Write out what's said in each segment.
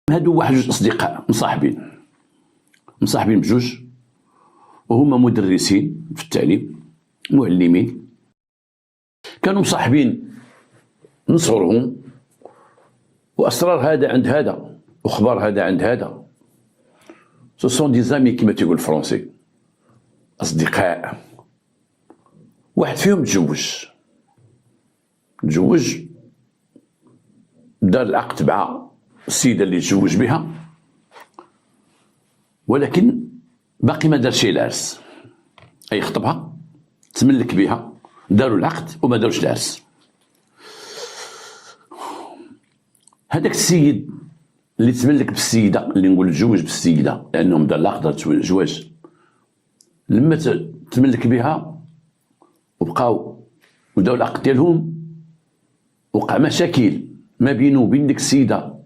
هادو واحد جوج اصدقاء مصاحبين بجوج، وهما مدرسين في التعليم، معلمين، كانوا مصاحبين من صغرهم، واسرار هذا عند هذا واخبار هذا عند هذا. سو سون دي زامي كيما تيقول الفرونسي، اصدقاء. واحد فيهم تزوج دار العقد مع السيده اللي تزوج بها، ولكن باقي ما دارش العرس. اي خطبها، تملك بها، داروا العقد وما داروش العرس. هذاك السيد اللي تملك بالسيده، اللي نقول تزوج بالسيده لانهم دار العقد الزواج، لما تملك بها وبقاو وداو العقد ديالهم، وقع مشاكل ما بينه وبين ديك السيده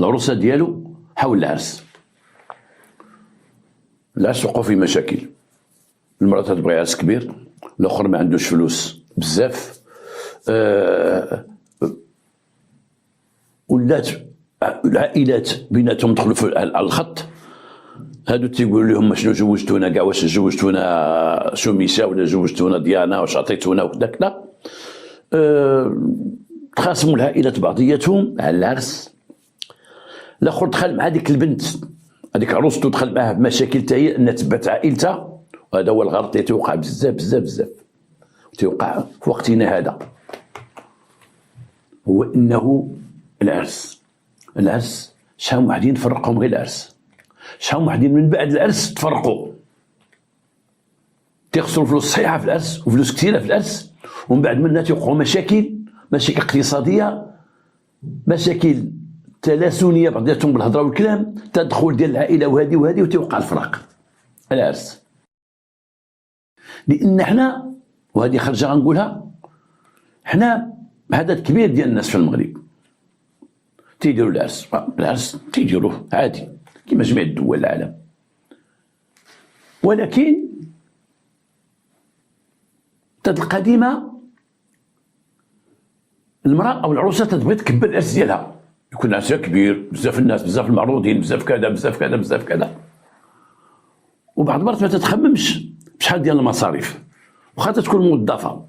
العروسه ديالو حول العرس. وقعوا في مشاكل، المرأة تبغي عرس كبير، الاخر ما عندوش فلوس بزاف، ولات العائلات بيناتهم دخلوا على الخط. هادو تيقولوا لهم شنو جوجتونا كاع، واش جوجتونا شوميشه ولا جوجتونا ديانا، واش عطيتونا وكذا كذا. تخاصموا العائلات بعضياتهم على العرس. الاخر دخل مع ديك البنت، هذيك عروسته دخل معاها بمشاكل حتى هي انها تبات عائلتها، وهذا هو الغلط اللي تيوقع بزاف تيوقع في وقتنا هذا، هو انه العرس شحال واحدين فرقهم غير العرس، شحال واحدين من بعد العرس تفرقوا، تيخسروا فلوس صحيحه في العرس وفلوس كثيره في العرس، ومن بعد منها تيوقعوا مشاكل اقتصاديه، مشاكل تلاسونيه بعضياتهم بالهضره والكلام، تدخل ديال العائله وهذه وتيوقع الفراق العرس. لان حنا، وهذه خرجه غنقولها، حنا عدد كبير ديال الناس في المغرب تيديروا العرس تيديروه عادي كما جميع الدول العالم، ولكن تلقى ديما المراه او العروسه تبغي تكبر العرس ديالها، يكون عرسها كبير، بزاف الناس، بزاف المعروضين، بزاف كذا، وبعض المرات ما تتخممش بشحال ديال المصاريف، واخا تكون موظفه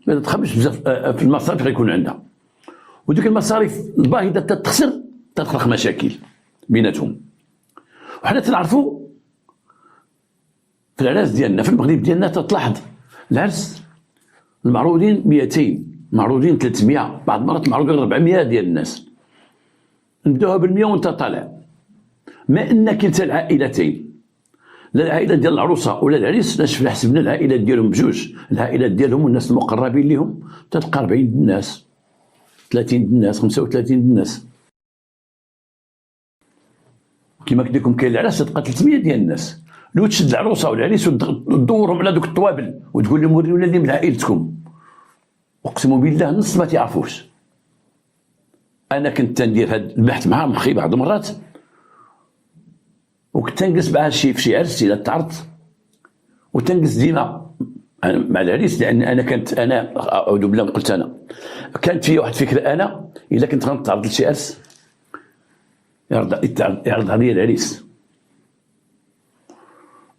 ما تتخممش بزاف في المصاريف اللي يكون عندها، وديك المصاريف الباهظه تتخسر، تخلق مشاكل بيناتهم. وحنا تنعرفوا في العراس ديالنا في المغرب ديالنا، تتلاحظ العرس المعروضين 200، معروضين 300، بعض المرات معروضين 400 ديال الناس، نبداوها بال100 وانت طالع. ما ان كلتا العائلتين، لا العائله ديال العروسه ولا العريس، لا حسبنا العائلات ديالهم بجوج، العائلات ديالهم والناس المقربين لهم، تلقى 40 الناس، 30 الناس، 35 الناس. كما قلت لكم كاين العراس تلقى 300 ديال الناس. لو تشد العروسه والعريس وتدورهم على دوك الطوابل وتقول لهم وريونا اللي من عائلتكم، اقسم بالله نص ما تعرفوش. انا كنت تندير هاد البحث معاهم اخي بعض المرات، وكنت تنجلس معاه في شي عرس الا تعرضت، وتنجلس ديما مع العريس، لان انا اعوذ بالله قلت انا كانت في واحد الفكره، انا الا كنت غنتعرض لشي عرس يعرض عليا العريس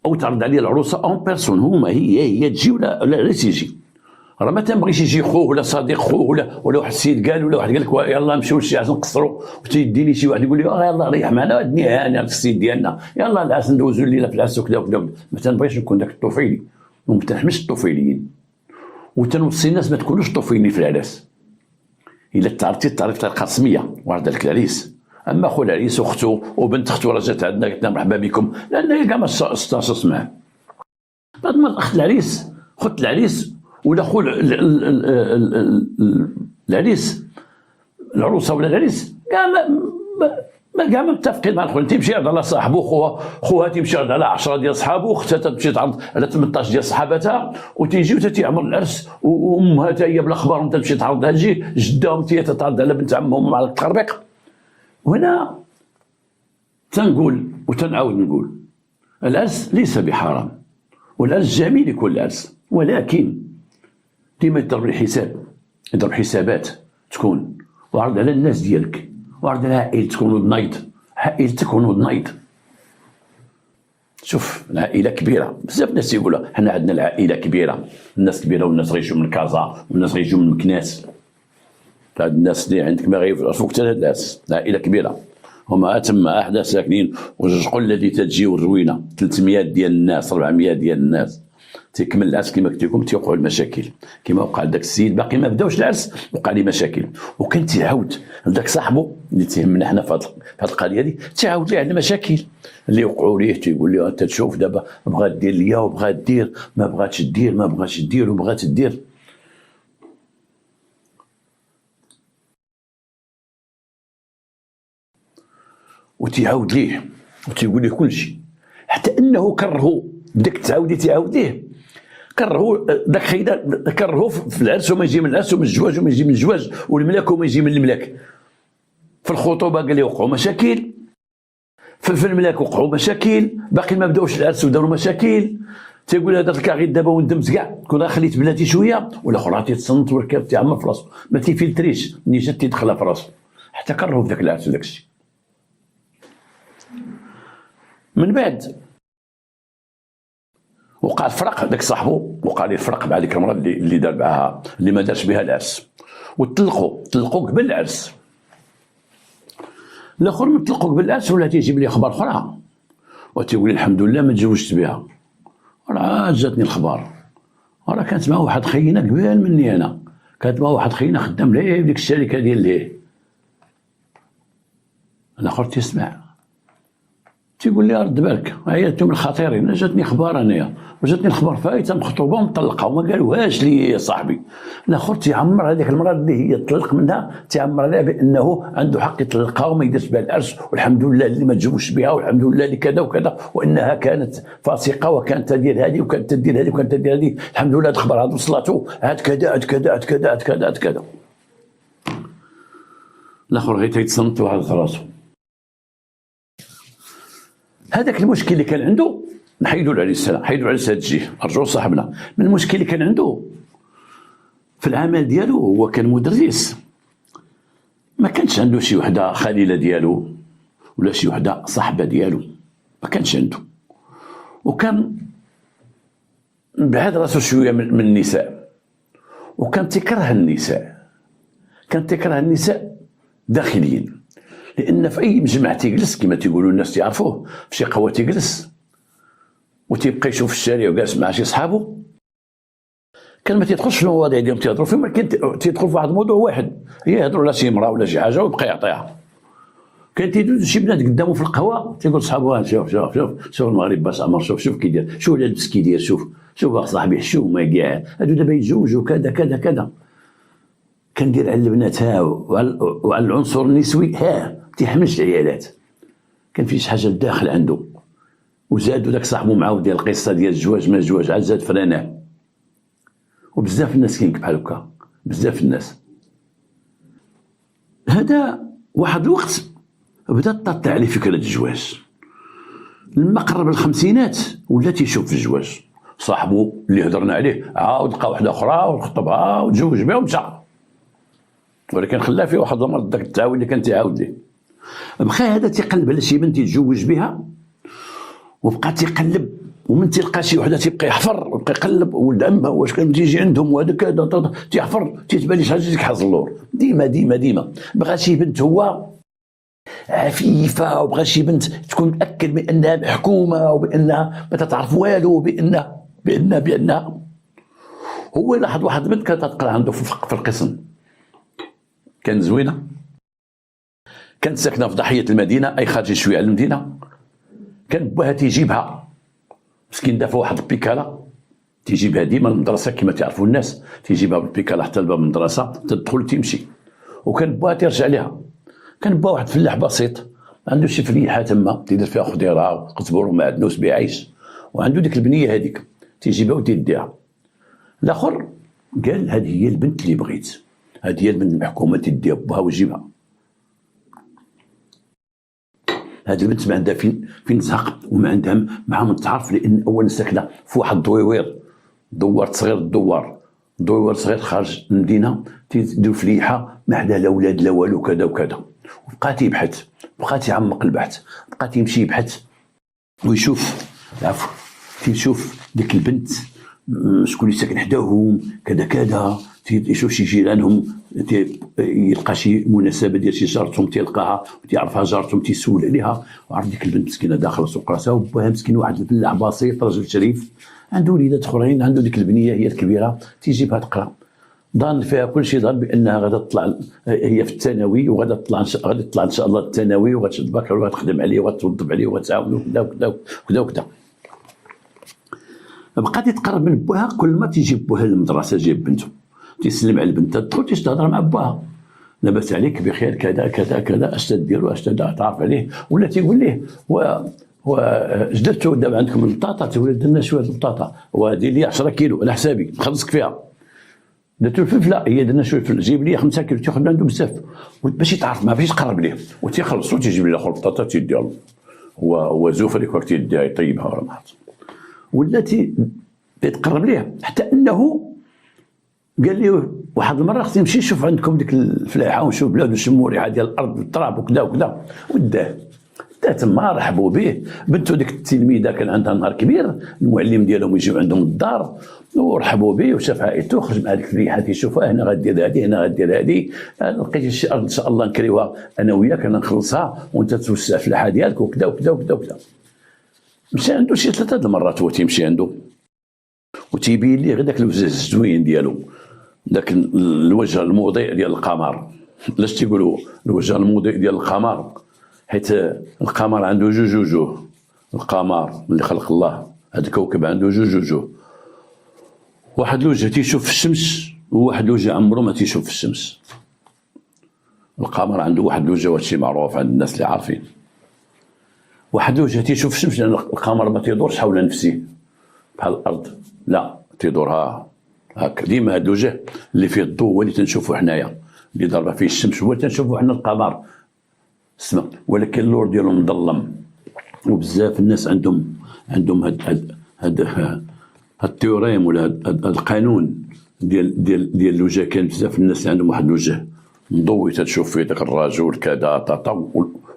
او تعرض عليا العروسه اون بيرسون، هما هي تجي ولا العريس يجي، راه ما تنبغيش يجي خوه ولا صديق خوه ولا واحد السيد قال، ولا واحد قال لك يلاه نمشيو لشي عرس نقصروا، وتيديني شي واحد يقول لي يلاه ريح معنا الدنيا هانيه السيد ديالنا، يلاه العرس ندوزو الليله في العرس وكذا وكذا. ما تنبغيش نكون داك الطفيلي، وما تنحملش الطفيليين، وتنوصي الناس ما تكونوش طفيلي في العرس. الا تعرفتي الطريقه القسميه ورد لك العريس، اما خو العريس واختو وبنت اختو راه جات عندنا قلت لها مرحبا بكم، لان هي كاع ما استاصص معاه. بعد ما اخت العريس ولا خو العريس، العروسه ولا العريس كاع ما متفقين مع الاخرين، تيمشي يعرض على صاحبو، خوها تيمشي يعرض على 10 ديال صحابو، اختها تمشي تعرض على 18 ديال صحاباتها، وتيجيو تيعمر العرس، وامها حتى هي بالاخبار تمشي تعرض على جدهم، هي تتعرض على بنت عمهم مع التخربيق. وهنا تنقول وتنعاود نقول، العرس ليس بحرام، والعرس جميل يكون العرس، ولكن ديما يضرب حسابات، تكون وعرض على الناس ديالك، وعرض على عائلتكم ونايض عائلتك ونوض نايض. شوف العائله كبيره، بزاف الناس يقولوا حنا عندنا العائله كبيره، الناس كبيره والناس غيجيو من كازا والناس غيجيو من مكناس. هاد الناس اللي عندك ما غيفوق حتى الناس، العائله كبيره. هما تم احدا ساكنين وجوج الذي تجيو الروينه 300 ديال الناس 400 ديال الناس. تيكمل العرس كما قلت لكم تيوقعوا المشاكل كما وقع لذاك السيد باقي ما بداوش العرس وقع ليه مشاكل، وكان تيعاود لذاك صاحبو اللي تيهمنا حنا في هذه القضيه هذه، تيعاود ليه على المشاكل اللي وقعوا ليه. تيقول له انت تشوف دابا بغات دير ليا وبغات دير ما بغاتش دير ما بغاتش دير وبغات دير. وتيعاود ليه وتيقول ليه كل شيء، حتى انه كرهو بدك تعاودي تعاود ليه، كرهو داك خيدا كرهو في العرس وما يجي من العرس ومن الزواج وما يجي من الزواج والملاك وما يجي من الملاك. في الخطوبه قال لي وقعوا مشاكل، في الملاك وقعوا مشاكل، باقي ما بداوش العرس وداروا مشاكل. تيقول هذا الكاغيط دابا وندمت كاع كون خليت بلاتي شويه، والاخر تيتصنت وركب تيعمر في راسو ما تيفلتريش ملي جات تيدخلها في راسو، حتى كرهو في ذاك العرس وداك الشيء. من بعد وقع الفرق، داك صاحبو وقع ليه الفرق مع ديك المراه اللي دار معاها اللي ما دارش بها العرس، وطلقوا قبل العرس. الاخر من طلقوا قبل العرس ولا تيجيب لي اخبار اخرى وتيقول لي الحمد لله ما تزوجت بها، راه جاتني الخبار، راه كانت مع واحد خينا قبل مني انا، كانت مع واحد خينا خدام ليه في ديك الشركه ديال ليه. الاخر تيسمع تيقول لي رد بالك عيطتهم الخطيرين، انا جاتني اخبار انايا وجاتني الخبار فايته مخطوبه ومطلقه وما قالوهاش لي يا صاحبي. الاخر تيعمر هذيك المراه اللي هي طلق منها تيعمر عليها بانه عنده حق يطلقها وما يديرش بها العرس، والحمد لله اللي ما تزوجش بها والحمد لله اللي كذا وكذا، وانها كانت فاسقه وكانت تدير هذه وكانت تدير هذه وكانت تدير هذه، الحمد لله هذا الخبر هذا وصلته هاد كذا هاد كذا هاد كذا هاد كذا هاد كذا. الاخر غير تيتصنت وهز راسو. هذاك المشكل اللي كان عنده نحيدوا له عليه السلام، حيدوا عليه السلام الجيه رجعوا صاحبنا. من المشكل اللي كان عنده في العمل ديالو، هو كان مدرس، ما كانش عنده شي وحده خليله ديالو ولا شي وحده صاحبه ديالو، ما كانش عنده، وكان بعد راسو شويه من النساء، وكان تكره النساء، كان تكره النساء داخليا، لان في اي مجمع تيجلس كما تيقولوا الناس تعرفوه في شي قهوه تيجلس وتيبقى يشوف الشارع وجالس مع شي صحابو، كان ما تيدخلش في المواضيع ديالهم تيهضروا فيهم، ولكن تيدخل في واحد الموضوع واحد، هي يهضروا على شي مراه ولا شي حاجه ويبقى يعطيها. كان تيدوز شي بنات قدامه في القهوه تيقول صحابو شوف شوف شوف شوف المغرب باش عمر، شوف شوف كي داير، شوف لابس كي داير، شوف شوف اصاحبي حشومه كاع هادو دابا يتزوجوا كذا كذا كذا. كان دير على البنات ها وعلى العنصر النسوي ها تيحملش العيالات، كان في شي حاجه داخل عنده. وزادوا داك صاحبو معاه ديال القصه ديال الزواج ما الزواج عاد زاد فراناه. وبزاف الناس كاين بحال هكا، بزاف الناس. هذا واحد الوقت بدات تطلع عليه فكره الزواج، لما قرب الخمسينات ولا تيشوف في الزواج. صاحبو اللي هضرنا عليه عاود لقى وحده اخرى وخطبها وتزوج بها ومشى، ولكن خلاه فيه واحد المرض داك التعاون اللي كان تيعاود ليه. بقى هذا تيقلب على شي بنت يتزوج بها، وبقى تيقلب ومن تلقى شي وحده تيبقى يحفر ويبقى يقلب ولد عمها واش كان تيجي عندهم وهذا كذا تيحفر تيتبان لي شي حاجه ديك حظ اللور. ديما ديما ديما بغى شي بنت هو عفيفه، وبغى شي بنت تكون متاكد بانها محكومه وبانها ما تتعرف والو، بانها هو لاحظ واحد البنت كانت تقرا عنده في القسم، كانت زوينه، كانت ساكنه في ضاحيه المدينه اي خارجه شويه على المدينه. كان باها تيجيبها مسكين دافع واحد البيكاله تيجيبها ديما للمدرسه كما تعرفوا الناس، تيجيبها بالبيكاله حتى لباب المدرسه تدخل تمشي. وكان باها تيرجع لها، كان با واحد فلاح بسيط عنده شي فليحه تما تيدير فيها خضيره وقزبر ومعدنوس بيعيش، وعنده ديك البنيه هذيك تيجيبها وتيديها. الاخر قال هذه هي البنت اللي بغيت، هذه هي البنت المحكومه تديها بها وجيبها. هذه البنت ما عندها فين تزهق وما عندها معاهم تعرف، لان اولا ساكنه في واحد دوار صغير، دوار صغير خارج المدينه تيديروا فليحه ما عندها لا اولاد لا والو كذا وكذا. وبقى تيبحث، بقى تيعمق البحث، بقى تيمشي يبحث ويشوف العفو، تيشوف ديك البنت شكون اللي ساكن حداهم كذا كذا، تيشوف شي جيرانهم، يلقى شي مناسبه ديال شي جارتهم تيلقاها وتيعرفها جارتهم، تيسول عليها وعرف ديك البنت مسكينه داخله سوق راسها، وباها مسكين واحد الفلاح بسيط راجل شريف عنده وليدات اخرين، عنده ديك البنيه هي الكبيره تيجيبها تقرا، ظن فيها كل شيء، ظن بانها غادا تطلع هي في الثانوي وغادا تطلع غادي تطلع ان شاء الله الثانوي وغتشد البكالوريا وغتخدم عليه وغتوظف عليه وغتعاونو وكذا وكذا وكذا وكذا. بقات تقرب من بوها، كل ما تيجي بوها للمدرسه جايب بنته تيسلم على البنت، تدخل تهضر مع بوها لاباس عليك بخير كذا كذا كذا، اش تديروا اش تعرف عليه، ولا تيقول ليه جدرتو دابا عندكم البطاطا، تقول درنا شويه البطاطا ودير لي 10 كيلو على حسابي نخلصك فيها، درتو الفلفل لا هي درنا شويه الفلفل، جيب لي 5 كيلو، تاخذ عنده بزاف باش يتعرف معاه باش يتقرب ليه، وتيخلصو تيجيب لي الاخر البطاطا تيديها له، هو زوف هذيك وقت تيديها يطيبها ولا ما عرفت، ولا تيتقرب ليه حتى انه قال لي واحد المره خصني نمشي نشوف عندكم ديك الفلاحه ونشوف بلاد ونشموا ريحه ديال الارض والتراب وكذا وكذا، وداه تما رحبوا به، بنته ديك التلميذه كان عندها نهار كبير، المعلم ديالهم يجيو عندهم للدار ورحبوا به وشاف عائلته، خرج مع ديك الريحه تيشوفها، هنا غدير هذه هنا غدير هذه، لقيت شي ارض ان شاء الله نكريوها انا وياك انا نخلصها وانت توسع الفلاحه ديالك وكذا وكذا وكذا وكذا. مشى عنده شي 3 المرات هو تيمشي عنده وتيبين ليه غير داك الوجه الزوين ديالو، داك الوجه المضيء ديال القمر. علاش تيقولوا الوجه المضيء ديال القمر؟ حيت القمر عنده جوج وجوه، القمر اللي خلق الله هذا الكوكب عنده جوج وجوه، واحد الوجه تيشوف في الشمس وواحد الوجه عمره ما تيشوف في الشمس. القمر عنده واحد الوجه وهادشي معروف عند الناس اللي عارفين، واحد الوجه تيشوف في الشمس لان القمر ما تيدورش حول نفسه بحال الارض، لا تيدور هاك ديما هاد الوجه اللي فيه الضوء هو اللي تنشوفو حنايا، اللي ضربه فيه الشمس هو اللي تنشوفو حنا القمر السما، ولكن اللور ديالو مظلم. وبزاف الناس عندهم هاد التيوريم ولا هاد القانون ديال الوجه، كاين بزاف الناس اللي عندهم واحد الوجه مضوي تتشوف فيه داك الرجل كذا طاطا،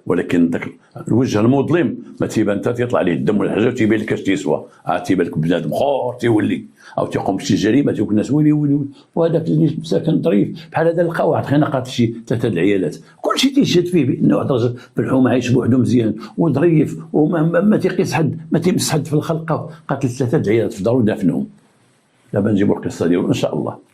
ولكن داك الوجه المظلم ما تيبان حتى تيطلع عليه الدم ولا حاجه وتيبان لك اش تيسوى، تيبان لك بنادم خور تيولي او تيقوم بشي جريمه تيقول الناس ويلي ويلي، وهذاك اللي ساكن ظريف بحال هذا لقى واحد خناقات شي 3 العيالات، كلشي تيشهد فيه بانه واحد الراجل في الحومه عايش بوحدو مزيان وظريف وما تيقيس حد، ما تيمس حد في الخلقه، قاتل 3 العيالات في دارو ودافنهم. دابا نجيبوا القصه ديالو ان شاء الله.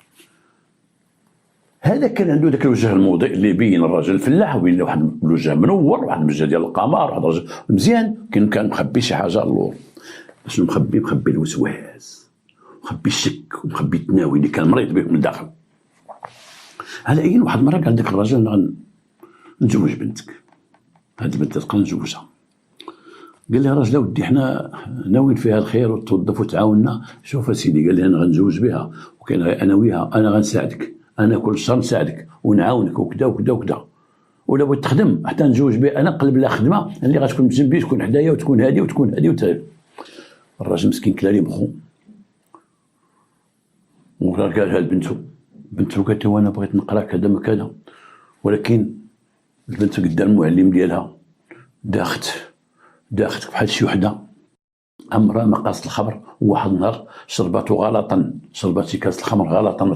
هذا كان عنده ذاك الوجه المضيء اللي يبين الرجل الفلاح، وبين واحد الوجه منور، واحد الوجه ديال القمر، واحد الرجل مزيان، كان مخبي شي حاجه اللور. شنو مخبي الوسواس، مخبي الشك، ومخبي التناوي اللي كان مريض به من الداخل. على اين واحد المره قال داك الرجل نجوج بنتك، هاد البنت تبقى نجوجها. قال لي راجل ودي حنا ناويين فيها الخير وتوظف وتعاوننا، شوف اسيدي قال لي انا غنجوج بها وكاين انا وياها، انا غنساعدك، انا كل شهر نساعدك ونعاونك وكذا وكذا وكذا، ولا بغيت تخدم حتى نجوج بها انا، نقلب لها خدمه اللي غتكون بجنبي، تكون حدايا وتكون هادي وتكون هادي وتهادي. الراجل مسكين كلا لي مخو وقال بنتو قالت له انا بغيت نقرا كذا ما كذا، ولكن البنت قدام المعلم ديالها داخت بحال شي وحده عمرها ما قاست الخمر، وواحد النهار شربات غلطا، شربات شي كاس الخمر غلطا، ما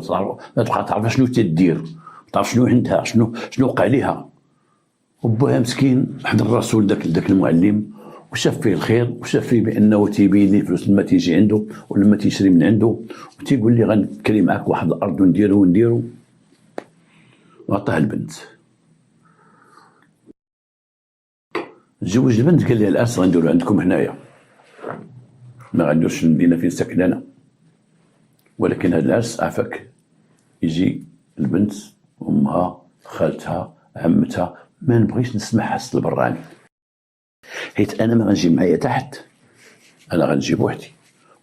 تبقى تعرف شنو تدير، ما تعرف شنو عندها، شنو وقع ليها. وبوها مسكين حضر راسو لذاك المعلم وشاف فيه الخير، وشاف فيه بانه تيبين ليه فلوس لما تيجي عنده ولما تيشري من عنده، وتيقول لي غنكري معاك واحد الارض ونديرو وعطاه البنت. تزوج البنت قال لي العرس غنديرو عندكم هنايا، ما غنديروش في المدينه فين ساكن انا، ولكن هذا العرس عافاك يجي البنت امها خالتها عمتها، ما نبغيش نسمعها الصوت البراني، حيت انا ما غنجي معايا تحت، انا غنجي بوحدي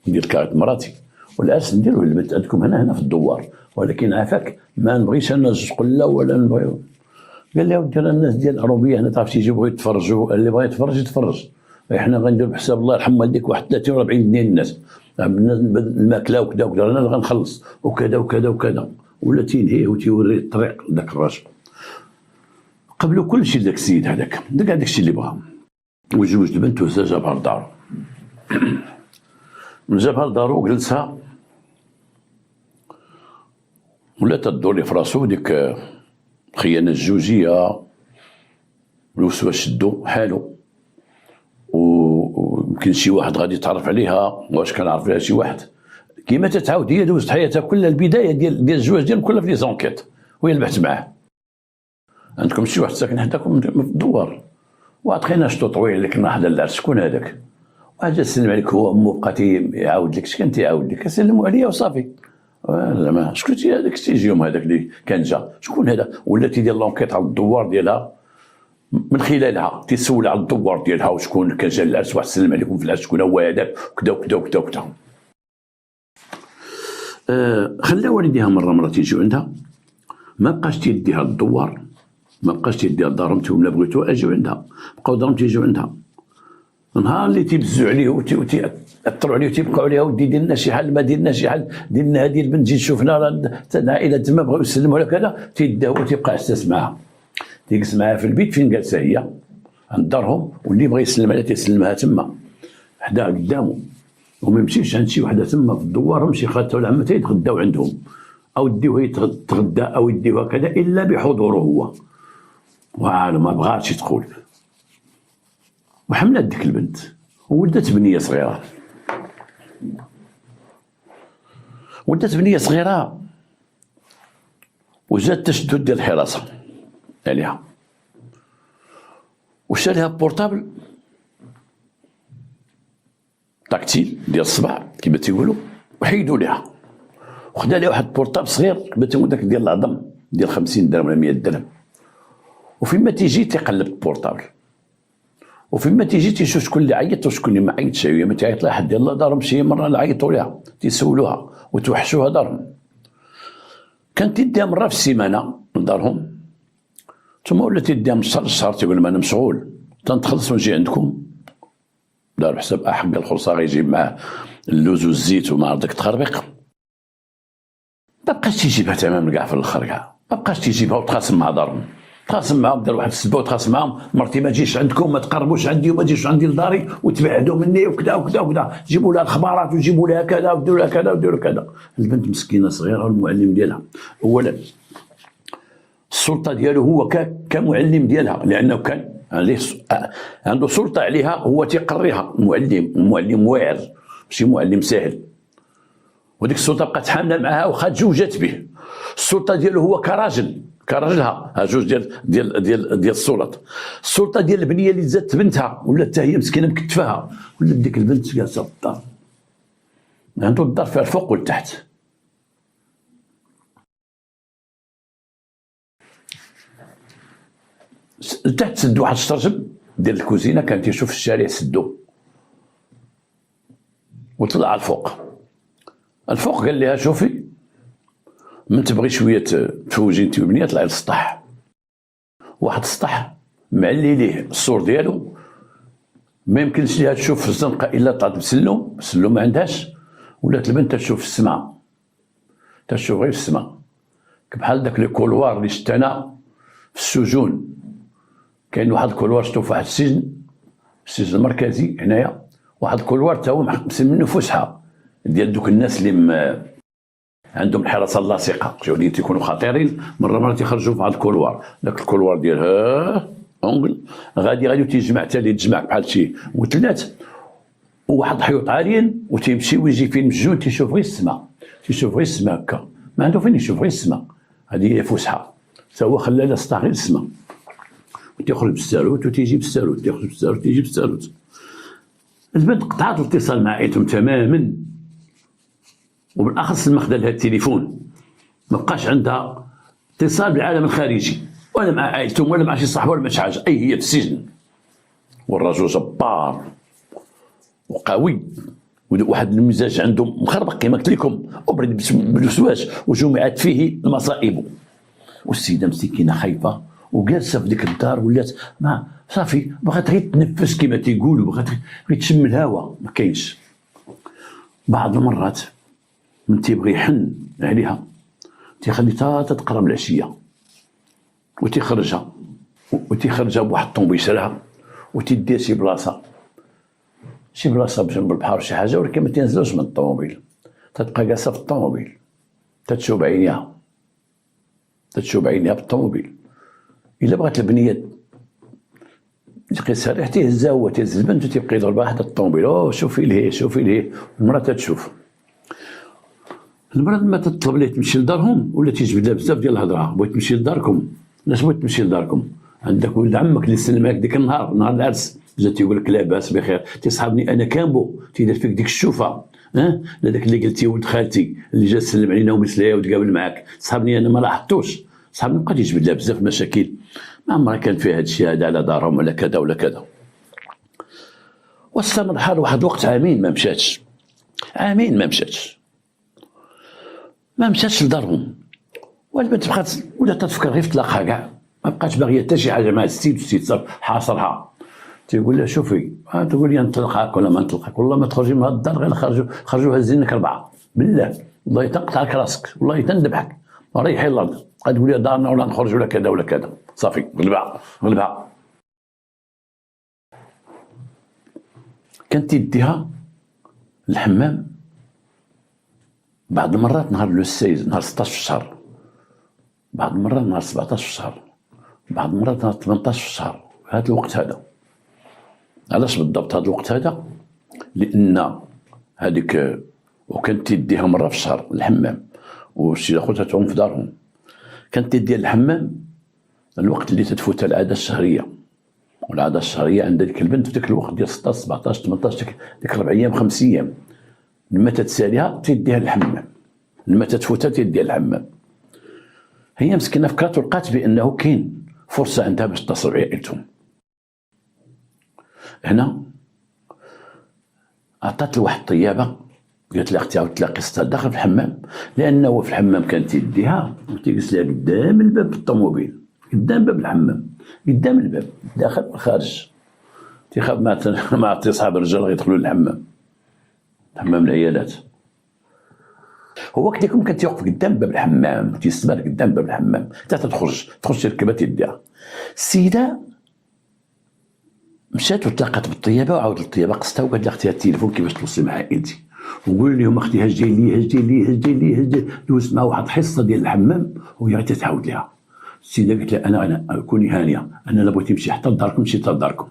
وندير كارت مراتي، والعرس نديروه البنت عندكم هنا في الدوار، ولكن عافاك ما نبغيش انا زوج قله ولا نبغيو. قال لي ودي الناس ديال العروبيه هنا تعرف تيجيو بغيو يتفرجوا، اللي بغى يتفرج، احنا غندير بحساب الله يرحم والديك واحد 30 و 40 ديال الناس، الماكله وكذا وكذا، انا اللي غنخلص وكذا وكذا وكذا، ولا تينهيه وتيوري الطريق لذاك الراجل. قبلوا كل شيء داك السيد هذاك داك الشيء اللي بغا، وزوج البنت وهزها جابها لدارو. من جابها لدارو جلسها ولات تدور لي في راسو ديك الخيانة الزوجية، الوسواس شدو حالو، ويمكن شي واحد غادي يتعرف عليها، واش كنعرف عليها شي واحد. كيما تتعاود هي دوزت حياتها كلها، البداية ديال الزواج ديالهم كلها في لي زونكيت، وهي اللي بحثت معاه. عندكم شي واحد ساكن حداكم في الدوار، وعطينا شتو طويل اللي كنا حدا العرس، شكون هذاك؟ واجا سلم عليك هو امو، بقى يعاود لك شكون تيعاود لك، سلموا عليا وصافي. زعما شكون هذاك السيجيوم هذاك اللي كان جا، شكون هذا؟ ولا تيدير لونكيت على الدوار ديالها، من خلالها تيسول على الدوار ديالها وشكون كان جا العرس، واحد سلم عليكم في العرس، شكون هو هذاك، وكذا وكذا وكذا وكذا. خلا والديها مرة تيجيو عندها، ما بقاش تيديها للدوار، ما بقاش تيديها لدارهم، ولا بغيتو اجيو عندها، بقاو دارهم تيجيو عندها. نهار اللي تيبزو عليه وتيأثروا عليه وتيبقاو عليها، ودي دير لنا شي حل، ما دير لنا شي حل، دير لنا هذه البنت تجي تشوفنا، العائله تما بغاو يسلموا على كذا، تيداو وتيبقى حساس معاها، تيجلس معاها في البيت فين جالسه هي عند دارهم، واللي بغى يسلم عليها تيسلمها تما حداه قدامه، وما يمشيش عند شي وحده تما في الدوار، يمشي خالته ولا عمته يتغداو عندهم، او يديوها يتغدى او يديوها كذا، الا بحضوره هو. وعاد ما بغاتش تدخل، وحملت ديك البنت وولدت بنيه صغيره، وجات تشدد ديال الحراسه عليها، وشالها بورطابل تاكتيل ديال الصباع كيما تيقولوا، وحيدوا ليها، وخدا ليها واحد بورطابل صغير كيما تيقول داك ديال العظم ديال 50 درهم ولا 100 درهم، وفيما تيجي تيقلب البورطابل، وفيما تيجي تيشوف شكون اللي عيط وشكون اللي ما عيطش، هي ما تعيط لها حد، يلاه دارهم شي مره اللي عيطوا ليها تيسولوها وتوحشوها دارهم. كانت تديها مره في السيمانه لدارهم، ثم ولا تديها من الشهر للشهر، تيقول ما انا مشغول تنتخلص ونجي عندكم، دار بحساب حق الخرصه غيجيب معاه اللوز والزيت ومع داك التخربيق. ما بقاش تيجيبها تماما كاع في الاخر، كاع ما بقاش تيجيبها، وتخاصم مع دارهم، تخاصم معاهم، دار واحد السبه وتخاصم معاهم، مرتي ما تجيش عندكم، ما تقربوش عندي وما تجيش عندي لداري، وتبعدوا مني وكذا وكذا وكذا، جيبوا لها الخبارات وجيبوا لها كذا وديروا لها كذا وديروا كذا. البنت مسكينه صغيره، والمعلم ديالها اولا السلطه ديالو هو كمعلم ديالها، لانه كان عنده سلطه عليها، هو تيقريها، معلم واعر ماشي معلم ساهل، وديك السلطه بقات حامله معها وخا تزوجت به. السلطه ديالو هو كراجلها، ها جوج ديال السلطه ديال البنيه اللي زادت بنتها، ولا حتى هي مسكينه مكتفاها، ولا ديك البنت جالسه في الدار، عنده الدار فيها الفوق والتحت. لتحت سدو واحد الشرجم ديال الكوزينه، كان تيشوف الشارع سدو، وطلع على الفوق قال لها شوفي، من تبغي شويه تفوجي انت وبنيه طلعي للسطح، واحد السطح معلي ليه السور ديالو، ما يمكنش ليها تشوف في الزنقه الا طلعت بسلم ما عندهاش، ولات البنت تشوف في السماء، تشوف غير في السماء، بحال داك لي كولوار اللي شفت انا في السجون. كاين واحد الكولوار شفتو في واحد السجن المركزي هنايا، واحد الكولوار تا هو محبسين منه فسحه ديال دوك الناس اللي عندهم الحراسه اللاصقه، اللي تيكونوا خطيرين، مره تيخرجوا في واحد الكولوار، داك الكولوار ديال اونغل غادي تيجمع حتى اللي تجمع بحال شي وثلاث، وواحد الحيوط عاليين، وتيمشي ويجي فين مسجون تيشوف غير السماء، هكا ما عنده فين يشوف غير السماء، هذه هي فسحه، تا هو خلى لها سطح غير السماء، وتيخرج بالساروت وتيجي بالساروت، تيخرج بالساروت وتيجي بالساروت. البنت قطعت الاتصال مع عائلتهم تماما، وبالاخص لما خدا لها التليفون، ما بقاش عندها اتصال بالعالم الخارجي، ولا مع عائلتهم ولا مع شي صاحبه ولا مع شي حاجه، هي في السجن. والرجل جبار وقوي، واحد المزاج عنده مخربق كما قلت لكم، وبرد بالوسواس، وجمعت فيه المصائب. والسيده مسكينه خايفه وجالسه في ديك الدار، ولات ما صافي بغات غير تنفس كما تيقولوا، بغات غير تشم الهواء، ما كاينش. بعض المرات من تيبغي يحن عليها تيخلي تا تتقرب العشيه وتيخرجها وتيخرجها بواحد الطوموبيل شراها وتيديها شي بلاصه بجنب البحر شي حاجه، ولكن ما تنزلوش من الطوموبيل، تتبقى جالسه في الطوموبيل تتشوف عينيها بالطوموبيل. الا بغات البنيه تقيسها ريح تيهزها هو تيهز البنت وتيبقى يضربها حدا الطوموبيل، اوه شوفي ليه المراه تتشوف. المراه لما تطلب ليه تمشي لدارهم ولا تيجبد لها بزاف ديال الهضره، بغيت تمشي لداركم، علاش بغيت تمشي لداركم؟ عندك ولد عمك اللي سلمك ديك نهار العرس جا تيقول لك لاباس بخير، تيصحابني انا كامبو تيدير فيك ديك الشوفه، لا داك اللي قلتي ولد خالتي اللي جا سلم علينا ومسلايا وتقابل معاك، صحابني انا ما لاحظتوش، صحابني بقى تيجبد لها بزاف مشاكل، ما عمرها كان فيها هاد الشيء هذا على دارهم ولا كذا ولا كذا. واستمر الحال واحد الوقت عامين ما مشاتش، ما مشاتش لدارهم، والبنت بقات ولات تفكر غير في طلاقها كاع، ما بقاتش باغيه حتى شي حاجه مع السيد صافي حاصرها. تيقول لها شوفي تقول لي نطلقك ولا ما نطلقك، والله ما تخرجي من هاد الدار غير خرجوا هزينك 4 بالله، والله تنقطع لك راسك، والله تندبحك، ريحي الارض، تقول لي دارنا ولا نخرج ولا كذا ولا كذا، صافي غلبها. كانت تيديها الحمام بعض المرات نهار لو 16 نهار 16 في الشهر، بعض المرات نهار 17 في الشهر، بعض المرات نهار 18 في الشهر، هذا الوقت هذا. علاش بالضبط هذا الوقت هذا؟ لان هذيك وكانت تيديها مره في الشهر الحمام، والسيده خوتها تعوم في دارهم، كانت تيديها الحمام الوقت اللي تتفوتها العاده الشهريه، والعاده الشهريه عند ديك البنت في ذاك الوقت ديال 16 17 18 ديك 4 ايام 5 ايام، لما تتساليها تيديها الحمام، لما تتفوتها تيديها الحمام. هي مسكينه فكرت ولقات بانه كاين فرصه عندها باش تصل بعائلتهم. هنا عطات له واحد الطيابه، قالت لها اختي عاود تلاقي ستها داخل في الحمام، لانه في الحمام كان تيديها وتيجلس لها قدام الباب بالطوموبيل، قدام باب الحمام، قدام الباب داخل والخارج، تيخاف ما تصحاب الرجال غيدخلوا للحمام، حمام العيالات. هو كديكم كان تيوقف قدام باب الحمام وتيستمر قدام باب الحمام حتى تخرج تركبها تيديها. السيده مشات وتلاقات بالطيابه وعاودت الطيابه قصتها وقالت لها اختي التليفون كيفاش توصلي مع عائلتي، وقول لهم اختي هز لي دوزت مع واحد الحصه ديال الحمام وهي غير تتعاود لها. السيده قالت لها انا كوني هانيه، انا لا بغيتي نمشي حتى لداركم مشيت لداركم،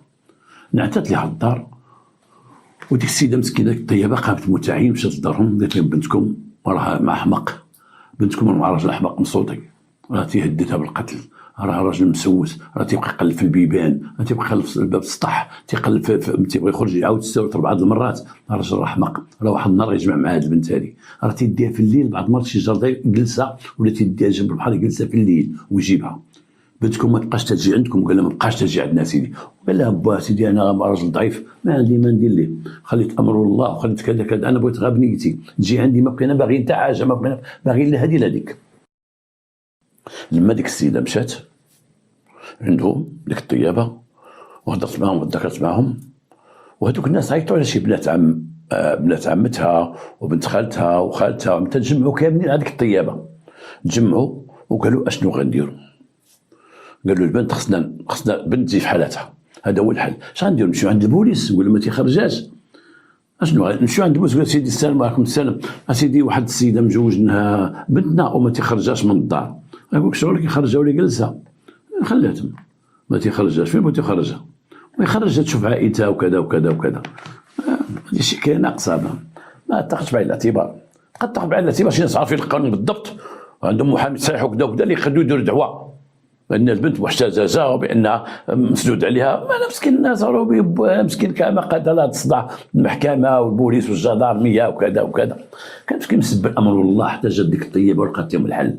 نعتت لها الدار. وديك السيده مسكينه الطيبه قامت متعين مشات لدارهم، قالت لهم بنتكم راها مع حمق، بنتكم مع راجل احمق مصوتي، راه تيهددها بالقتل، راه راجل مسوس، راه تيبقى يقلب في البيبان، راه تيبقى يقلب في الباب السطح، تيقلب تيبغي يخرج يعاود يستوت 4 المرات، راجل راه احمق، راه واحد النهار يجمع مع هاد البنت هادي، راه تيديها في الليل بعض المرات شي جردة يجلسها ولا تيديها جنب البحر يجلسها في الليل ويجيبها. بنتكم ما تبقاش تجي عندكم، قال لها ما بقاش تجي عندنا سيدي، قال لها با سيدي انا راجل ضعيف ما عندي ما ندير ليه، خليت امر الله وخليت كذا كذا، انا بغيت غير بنيتي تجي عندي، ما بقينا باغيين حتى حاجه، ما بقينا باغيين لا هذه لا هذيك. لما ديك السيده مشات عندهم ديك الطيابه وهضرت معهم وتذكرت معهم، وهذوك الناس عيطوا على شي بنات عمتها وبنت خالتها وخالتها، تجمعوا كاملين على ديك الطيابه، تجمعوا وقالوا اشنو غنديروا. قالوا البنت خصنا بنت تجي في حالتها، هذا هو الحل. اش غنديروا؟ نمشيو عند البوليس نقول ما تيخرجاش؟ اشنو نمشيو عند البوليس؟ قال سيدي السلام عليكم السلام، اسيدي واحد السيده مجوجنها بنتنا وما تيخرجاش من الدار، يقول لك شغل كيخرجها ولا جلسها، خلاتهم ما تيخرجهاش، فين بغيتي يخرجها؟ ويخرجها تشوف عائلتها وكذا وكذا وكذا. هذه شي كاين ناقصه، ما تاخذش بعين الاعتبار، قد تاخذ بعين الاعتبار شي ناس عارفين القانون بالضبط، عندهم محامي صحيح وكذا وكذا اللي يخليو يديروا دعوه بان البنت محتجزه وبانها مسدود عليها. انا مسكين الناس راهو مسكين كما قاد لا تصدع المحكمه والبوليس والجدارميه وكذا وكذا، كان مسكين مسبب امر الله حتى جات ديك الطيبه ولقات لهم الحل،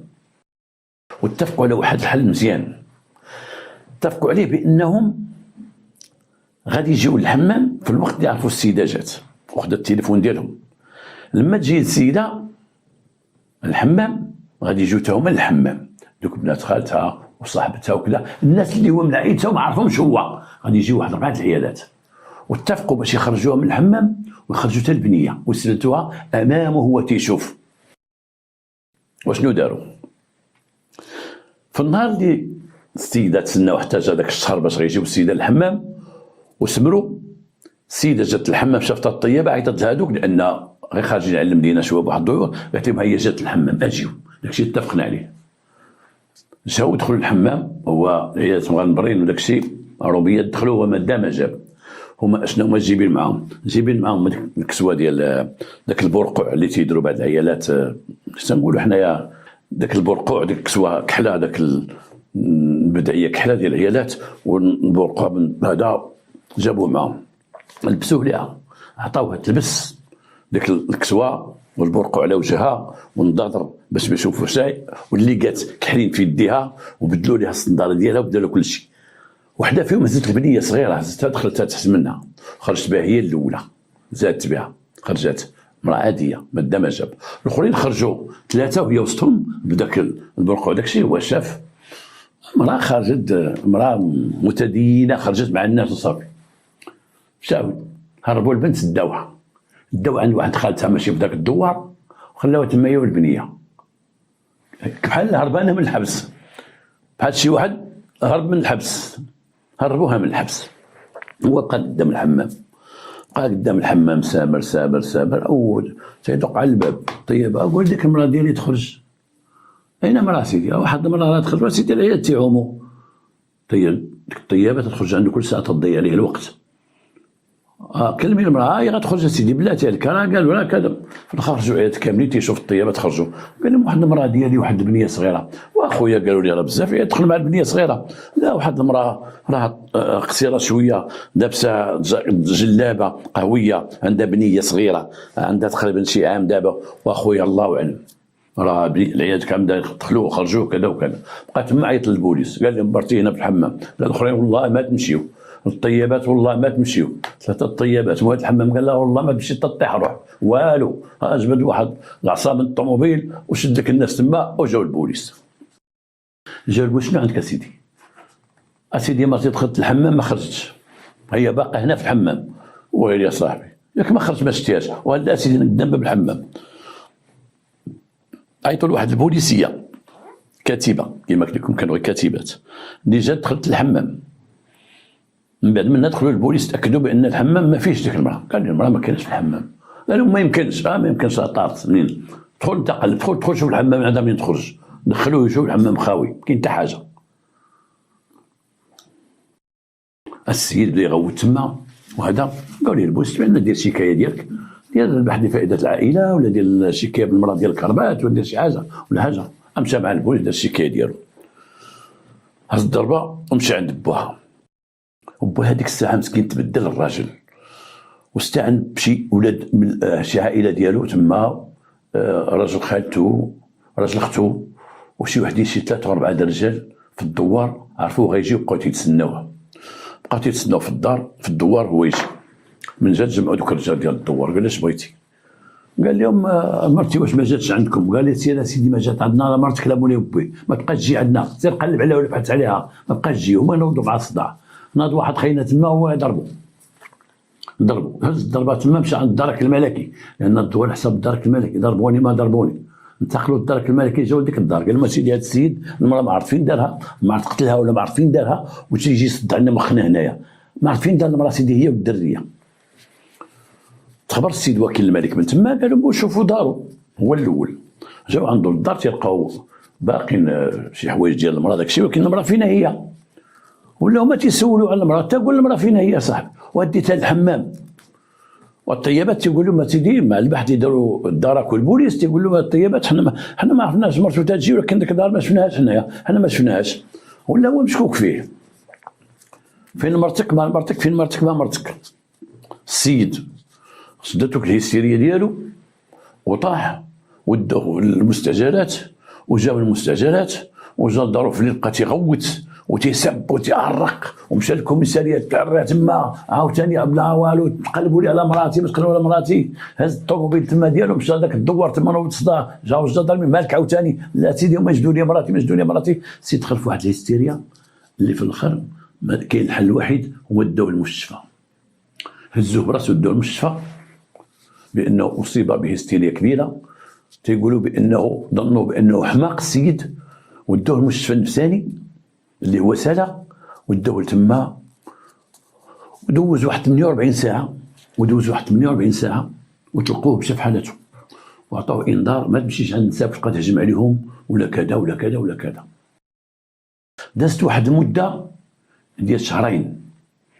واتفقوا على واحد الحل مزيان. اتفقوا عليه بانهم غادي يجيو للحمام في الوقت اللي يعرفوا السيده جات، وخدت التليفون ديالهم، لما تجي السيده الحمام غادي يجيو تا هما للحمام، دوك بنات خالتها وصاحبتها وكذا، الناس اللي هو من عائلتها وما عرفهمش هو، غادي يجيو واحد 4 العيالات، واتفقوا باش يخرجوها من الحمام ويخرجوا حتى البنيه ويسلتوها امامه هو تيشوف. وشنو داروا؟ في النهار اللي السيده تسناو حتى جا داك الشهر باش غيجيو السيده للحمام وسمروا. السيده جات للحمام شافت الطيبه عيطت لها هذوك لان غير خارجين على المدينه شويه بواحد الضيوف، قالت لهم هي جات للحمام اجيو. داكشي اتفقنا عليه. جاو دخلوا للحمام، هو عيالات مغنبرين وداكشي عروبيه، دخلوا وما دا ما جاب. هما اشنو هما جايبين معاهم؟ جايبين معاهم ديك الكسوه ديال داك البرقع اللي تيديروا بعض العيالات، تنقولوا حنايا داك البرقوع، ديك الكسوه كحله، داك البدعيه كحله ديال العيالات، والبرقوع هذا جابوه معاهم لبسوه ليها، عطاوها تلبس ديك الكسوه والبرقع على وجهها والنضاضر باش ما يشوفوا شيء، واللي قات كحلين في يديها وبدلوا لها الصنداره ديالها وبدلوا لها كل شيء. وحده فيهم هزت البنيه صغيره، هزتها دخلتها تحت منها، خرجت بها هي الاولى، زادت بها، خرجت امراه عاديه ما دا ما جاب. الاخرين خرجوا ثلاثه وهي وسطهم بداك البرقع. داك الشيء هو شاف امراه خرجت، امراه متدينه خرجت مع الناس وصافي. مشاو هربوا البنت داوها عند واحد خالتها ماشي في ذاك الدوار، وخلاوها تما هي والبنيه بحال هربانه من الحبس، بحال شي واحد هرب من الحبس، هربوها من الحبس. هو بقى قدام الحمام، بقى قدام الحمام سامر اول تيدق على الباب. طيبه قول ديك المراه ديالي تخرج. اين مراه سيدي؟ واحد المراه تخرج سيدي العيال تيعوموا. طيب ديك الطيبه تخرج عنده كل ساعه تضيع عليه الوقت. كلمي المراه هي غتخرج سيدي بلاتي هذيك، راه قالوا لها كذا. خرجوا عيالات كاملين تيشوف الطيبه تخرجوا، قال لهم واحد المراه ديالي واحد البنيه صغيره، واخويا قالوا لي راه بزاف يدخل مع البنيه صغيره. لا واحد المراه راه قصيره شويه، لابسه جلابه قهويه، عندها بنيه صغيره عندها تقريبا شي عام دابا، واخويا الله اعلم راه العيال كامل دخلوا وخرجوا كذا وكذا. بقى تما عيط للبوليس، قال لهم برتي هنا في الحمام. الاخرين والله ما تمشيو، الطيبات والله ما تمشيو، ثلاثه الطيبات. وهذا الحمام قال لا والله ما تمشي تطيح روح والو. اجبد واحد العصا من الطوموبيل وشدك الناس تما وجاو البوليس. جاو البوليس شنو عندك اسيدي؟ اسيدي مرتي دخلت الحمام ما خرجتش، هي باقا هنا في الحمام. ويلي يا صاحبي ياك ما خرجت ما شتيهاش، وهذا اسيدي قدام باب الحمام. عيطوا لواحد البوليسيه كاتبه كما قلت لكم، كانوا كاتبات اللي جات دخلت الحمام. من بعد منها دخلوا البوليس تاكدوا بان الحمام ما فيهش ديك المراه. قال لي المراه ما كانش في الحمام. قالوا ما يمكنش، ما يمكنش طارت منين؟ دخل انت قلب، دخل شوف الحمام عندها منين تخرج. دخلوه يشوف الحمام خاوي، ما كاين حتى حاجه. السيد بدا يغوت تما وهذا، قال لي البوليس عندنا دير الشكايه ديالك، دير البحث لفائده العائله، ولا دير الشكايه بالمراه ديال الكربات، ولا دير شي حاجه ولا حاجه. مشى مع البوليس دار الشكايه ديالو، هز الضربه ومشى عند بوها. وبوها هذيك الساعه مسكين تبدل الراجل، واستعن بشي ولاد من شي عائله ديالو تما، راجل خالته راجل اختو وشي وحدين شي ثلاثه واربعه د الرجال في الدوار، عرفوه غيجي وبقاو تيتسناوه. بقاو تيتسناو في الدار في الدوار هو يجي. من جات جمعوا دوك الرجال ديال الدوار، قال اش بغيتي؟ قال لهم مرتي واش ما جاتش عندكم؟ قال لي سير سيدي ما جات عندنا، لا مرتك لا مولي وبي، ما تبقاش تجي عندنا، سير قلب عليها ولا بحث عليها، ما تبقاش تجي. هما نوضوا مع الصداع، ناض واحد خينا تما هو ضربوا هز الضربه تما، مشى عند الدرك الملكي، لان الدول حسب الدرك الملكي، ضربوني ما ضربوني. انتقلوا للدرك الملكي، جاوا لديك الدار، قال لهم سيدي هذا السيد المراه ما عرف فين دارها، ما عرف قتلها ولا ما عرف فين دارها، وتيجي يصد عندنا مخنا هنايا، ما عرف فين دار المراه سيدي هي والدريه. تخبر السيد وكيل الملك من تما، قالوا بو شوفوا دارو. هو الاول جاو عنده للدار تيلقاو باقين شي حوايج ديال المراه داكشي، ولكن المراه فين هي؟ ولا هما تيسولوا على المراه، تقول المراه فين هي صاحبي، وديتها للحمام. والطيبات تيقول لهم سيدي مع البحث يديروا الدرك والبوليس، تيقول لهم الطيبات حنا ما عرفناش مرتو تجي، ولكن ديك الدار ما شفناهاش حنايا، حنا ما شفناهاش. ولا هو مشكوك فيه. فين مرتك؟ ما مرتك، فين مرتك؟ ما مرتك. السيد شدتو الهستيريه ديالو وطاح، ودوه للمستعجلات، وجاو المستعجلات وجا لدارو في الليل، بقى تيغوت وتيسب وتيعرق، ومشى للكوميساريه تاع تما عاوتاني بلا والو، تقلبوا لي على مراتي، ما تقلبوا على مراتي. هز الطوموبيل تما ديالو مشى لذاك الدوار تما نوض صداع، جاو الجدرمي مالك عاوتاني، لا سيدي هما جبدوا لي مراتي، ما جبدوا لي مراتي. السيد دخل في واحد الهستيريا اللي في الاخر كاين الحل الوحيد هو داوه المستشفى. هزوه براسو داوه المستشفى بانه اصيب بهستيريا كبيره، تيقولوا بانه ظنوا بانه حماق السيد، ودوه المستشفى النفساني. اللي هو سالا، وداوه لتما، ودوز واحد 48 ساعه، وتلقوه مشى في حالته، وعطاوه انذار ما تمشيش عند النساء تبقى تهجم عليهم ولا كذا ولا كذا ولا كذا. دازت واحد المده ديال شهرين،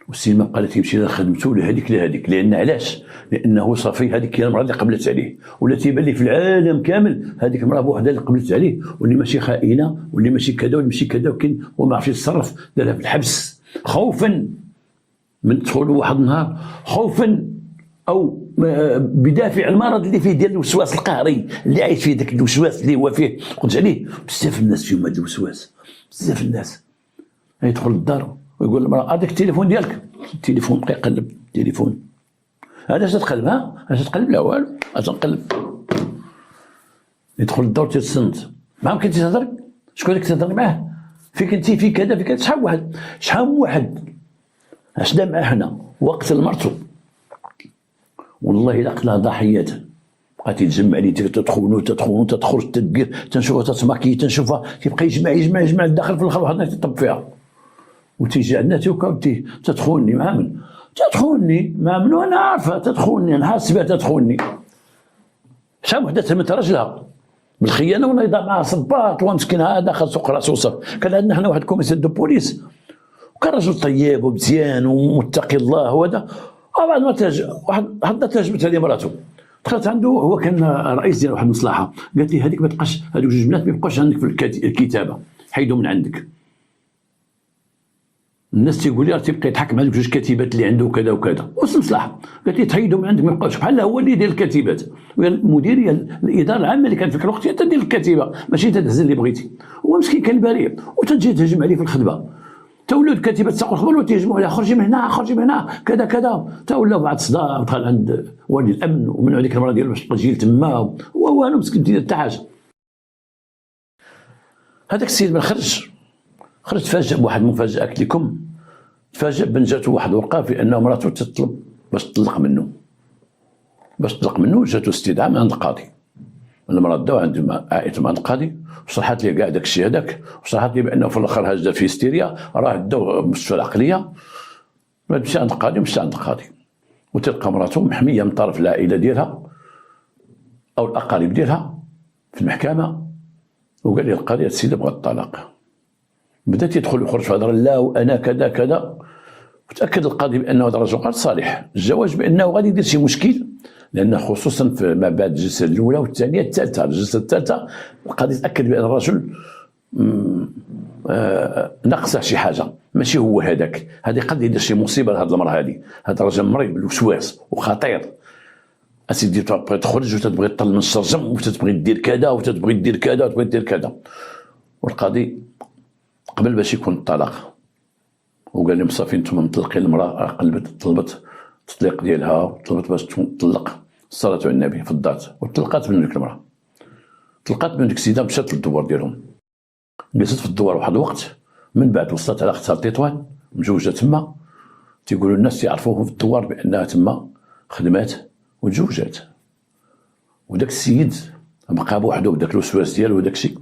والسيما بقى تيمشي لخدمته لهذيك لان علاش؟ لانه صافي هذيك هي المراه اللي قبلت عليه، ولا تيبان لي في العالم كامل هذيك المراه بوحدها اللي قبلت عليه، واللي ماشي خائنه، واللي ماشي كذا واللي ماشي كذا، وكاين وما عرفش يتصرف، دارها في الحبس خوفا من دخول واحد النهار، خوفا او بدافع المرض اللي فيه ديال الوسواس القهري اللي عايش فيه، ذاك الوسواس اللي هو فيه قلت عليه. بزاف الناس فيهم هذا الوسواس، بزاف الناس يدخل للدار ويقول للمراه هذاك التليفون ديالك، التليفون بقى يقلب التليفون، هذا اش تقلب؟ اش تقلب؟ لا والو، اش نقلب؟ يدخل للدار تيتصنت، ما يمكن تهضر، شكون اللي كتهضر معاه؟ فيك انت، في كذا في كذا، شحال من واحد عشنا معاه حنا وقتل مرتو والله الا قتلها ضحيات، بقات يتجمع لي تدخل تخرج تدير، تنشوفها تتماكي، تنشوفها تيبقى يجمع لداخل في الاخر، واحد تيطب فيها وتيجي عندنا تدخلني مع من؟ تدخلني مع من وانا عارفه، تدخلني انا حاسبها تدخلني. شحال وحده تهمت راجلها بالخيانه ونضع معها صباط ومسكين هذا دخل سوق راسو وصف. كان عندنا حنا واحد كوميسير دو بوليس وكان رجل طيب ومزيان ومتقي الله وهذا، وبعد ما واحد تهجمت عليه مراته، دخلت عنده، هو كان رئيس ديال واحد المصلحه، قالت لي هذيك ما تبقاش، هذوك جوج بنات ما يبقاوش عندك في الكتابه، حيدهم من عندك. الناس تيقول لي راه تيبقى يضحك مع هذوك جوج كاتبات اللي عنده وكذا وكذا، وسط المصلحه قالت لي تحيدهم من عندك ما يبقاوش، بحال هو اللي يدير الكاتبات، المديريه الاداره العامه اللي كانت في الوقت هي تدير الكاتبه، ماشي تدهز اللي بغيتي. هو مسكين كان بريء، وتجي تهجم عليه في الخدمه، تولوا الكاتبات تساقوا الخبر وتيهجموا عليه، خرجي من هنا خرجي من هنا كذا كذا، تولوا بعد صداع، دخل عند والي الامن ومنعوا هذيك المراه ديالو باش تجي تما، هو انا مسكين ديال حتى حاجه. هذاك السيد من خرج تفاجأ بواحد المفاجاه قلت لكم، تفاجأ بان جاتو واحد الورقه في ان مراته تطلب باش تطلق منه، جاتو استدعاء من عند القاضي. المراه داو عند عائلة مع القاضي وشرحت لي كاع داك الشيء هذاك، وشرحت لي بانه في الاخر هاجد في هستيريا، راه داو المستشفى العقليه، مشى عند القاضي وتلقى مراته محميه من طرف العائله ديالها او الاقارب ديالها في المحكمه. وقال لي القاضي السيده بغات الطلاق، بدا تيدخل ويخرج في هضره، لا وانا كذا كذا، وتاكد القاضي بانه هذا الرجل غير صالح الزواج، بانه غادي يدير شي مشكل، لان خصوصا ما بعد الجلسه الاولى والثانيه الثالثه، الجلسه الثالثه القاضي تاكد بان الرجل ناقصه شي حاجه، ماشي هو هذاك، هذه قد يدير شي مصيبه لهذه المراه، هذا الرجل مريض بالوسواس وخطير. اسيدي تبغي تخرج وتتبغي تطل من الشرجم وتتبغي دير كذا وتتبغي دير كذا وتبغي دير كذا. والقاضي قبل باش يكون الطلاق وقال لهم صافي نتوما مطلقين المراه، طلبت التطليق ديالها وطلبت باش تطلق، الصلاة على النبي في الدار، وطلقات من ديك المراه، طلقات من ديك السيده، مشات للدوار ديالهم، جلست في الدوار واحد الوقت، من بعد وصلت على اختها تطوان مزوجه تما، تيقولوا الناس يعرفوهم في الدوار بانها تما خدمات وتزوجات. وداك السيد بقى بوحدو بداك الوسواس ديالو وداك الشيء،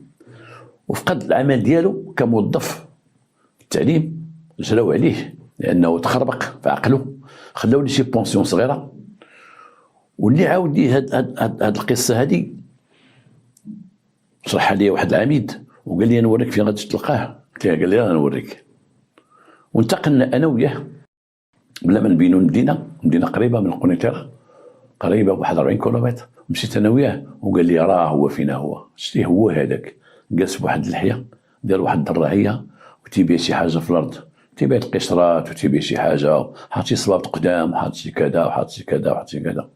وفقد العمل ديالو كموظف التعليم، جراو عليه لانه تخربق في عقله، خلاو لي شي بونسيون صغيره. واللي عاود لي هاد القصه هادي شرحها لي واحد العميد وقال لي نوريك فين غادي تلقاه، قلت له قال لي انا نوريك. وانتقلنا انا وياه بلا ما نبينو مدينه قريبه من القنيطره، قريبه بواحد 40 كيلومتر، مشيت انا وياه وقال لي راه هو فينا هو، شتي هو هذاك جالس بواحد اللحيه دار واحد الدراعيه وتيبيع شي حاجه في الارض، تيبيع القشرات وتيبيع شي حاجه، حاط شي صباط قدام وحاط شي كذا وحاط شي كذا وحاط شي كذا.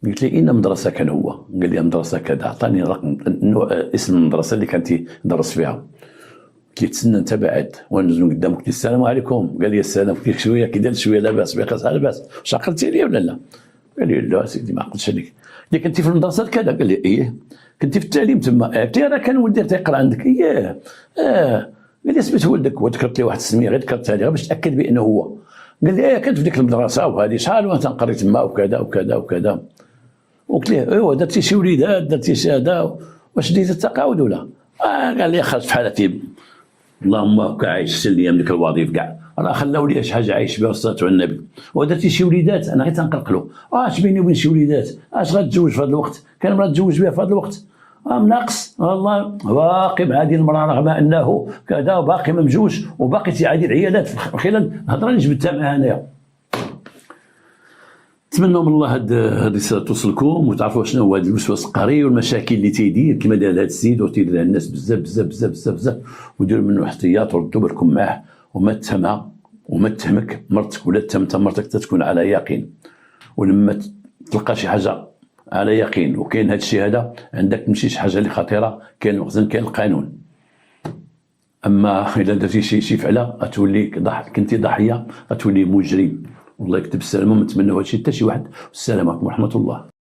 قلت لي اين مدرسه كان هو؟ قال لي مدرسه كذا، عطاني رقم اسم المدرسه اللي كان تيدرس فيها. قلت لي تسنى انت بعد ونزل قدامك، قلت السلام عليكم، قال لي السلام، قلت لك شويه كي دار شويه لاباس بقاس على باس، واش عقلتي عليا ولا لا؟ قال لي لا سيدي ما عقلتش عليك. قلت كنتي في المدرسه كذا؟ قال لي ايه. كنتي في التعليم تما؟ قلت له راه كان ولدي تيقرا عندك. اييه قال لي سميت ولدك، وذكرت لي واحد السميه غير ذكرتها لي باش تاكد بانه هو. قال لي كنت في ديك المدرسه وهذه شحال وانا تنقري تما وكذا وكذا وكذا. وقلت له ايوا درتي شي وليدات، درتي شي هذا، واش ديتي التقاعد ولا؟ قال لي خرجت في حالتي اللهم عايش سن لي من الوظيفه كاع راه خلاو لي شي حاجه عايش بها والصلاه على النبي. ودرتي شي وليدات انا غير تنقلقلو اش بيني وبين شي وليدات اش غتزوج في هذا الوقت كان مرا تزوج بها في هذا الوقت ناقص والله باقي مع هذه المراه رغم انه كذا وباقي ممجوج وباقي تيعادي العيالات في خلال الهضره اللي جبتها معاه انايا. نتمنى من الله هاد الرساله توصلكم وتعرفوا شنو هو هذا الوسواس القهري والمشاكل اللي تيدير كما دار هذا السيد وتيدير الناس بزاف بزاف بزاف بزاف بزاف وديروا منه احتياط وردوا بالكم معاه وما تهمها وما تهمك مرتك ولا تهم مرتك تكون على يقين. ولما تلقى شي حاجه على يقين وكاين هذا الشيء هذا عندك تمشي شي حاجه اللي خطيره كاين الوزن كاين القانون. اما اذا درتي شي فعله غتولي كنتي ضحيه غتولي مجرم. والله يكتب السلامه ونتمنى هذا الشيء حتى شي واحد. والسلام عليكم ورحمه الله.